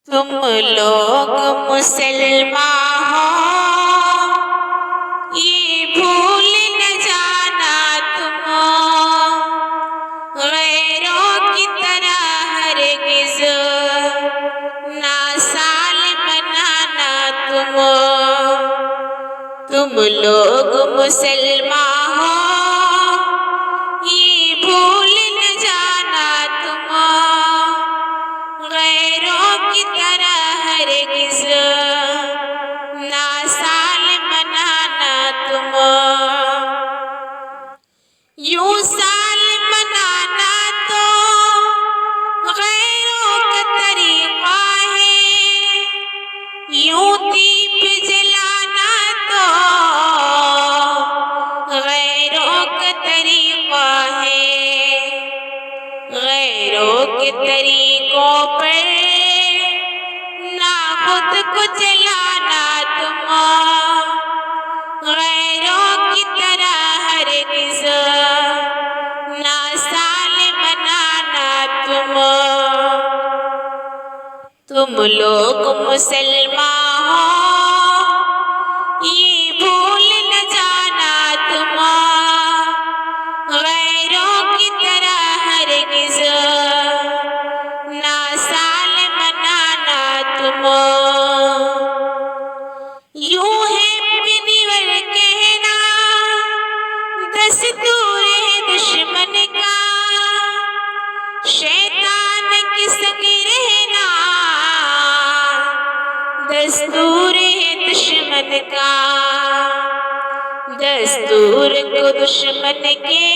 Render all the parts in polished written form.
तुम लोग मुसलमान हो, ये भूल न जाना तुम गैरों की तरह हरगिज़ ना साल बनाना तुम लोग मुसलमान हो, ये भूल न जाना तुम गैरों की तरह हरगिज़ ना साल मनाना तुम। यूं साल मनाना तो गैरों का तरीक़ा है, यूं दीप जलाना तो गैरों का तरीक़ा है। गैरों के तरीक़ों पर ना खुद को जलाना तुम गैरों की तरह हरगिज़ ना साल मनाना तुम लोग मुसलमान हो, ये भूल न जाना तुम गैरों की तरह हरगिज़ ना साल मनाना तुम। यूं हैप्पी न्यू ईयर कहना दस्तूर है दुश्मन का, शैतान की संग रहना दस्तूर है दुश्मन का। दस्तूर को दुश्मन के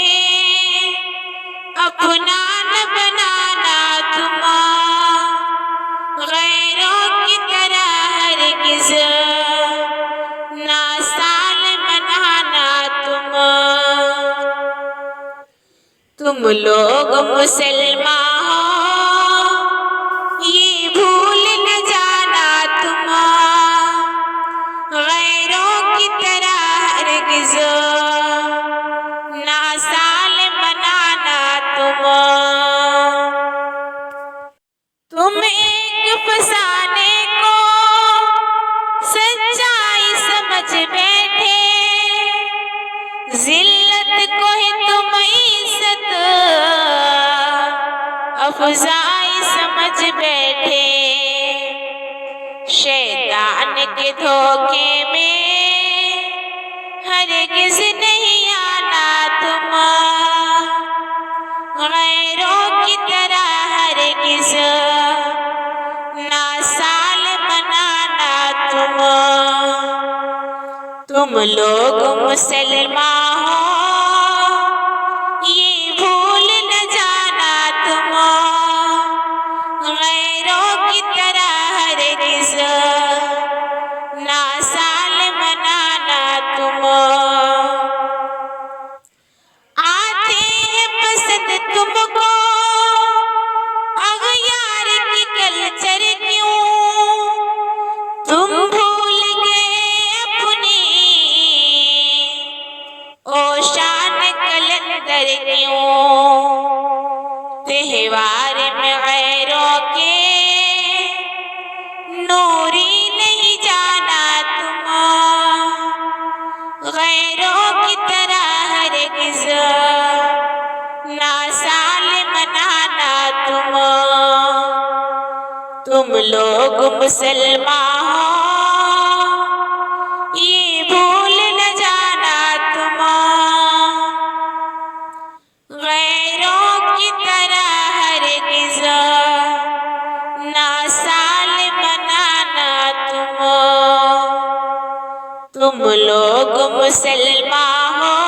अपना न बनाना तुम गैरों की तरह हरगिज़ ना साल मनाना तुम लोग मुसलमान हो, ये भूल न जाना तुम गैरों की तरह हरगिज़ ना साल मनाना तुम एक फसाने को सच्चाई समझ बैठे, जिल्लत को ही तुम इज़्ज़त अफ़ज़ाई समझ बैठे। शैतान के धोखे में हरगिज़ नहीं आना तुम गैरों की तरह हरगिज़ ना साल मनाना तुम लोग मुसलमान हो, ये भूल न जाना तुम गैरों की तरह हरगिज़ ना साल मनाना आते हैं पसंद तुमको अग़यार की कल्चर क्यों, तुम भूल गए अपनी ओ शान कलंदर क्यों। त्योहार में गैरों के नूरी नहीं जाना तुम गैरों की तरह हरगिज़ ना साल मनाना तुम लोग मुसलमान हो, ये भूल न जाना तुम गैरों की तरह हरगिज़ ना साल मनाना तुम लोग मुसलमान हो।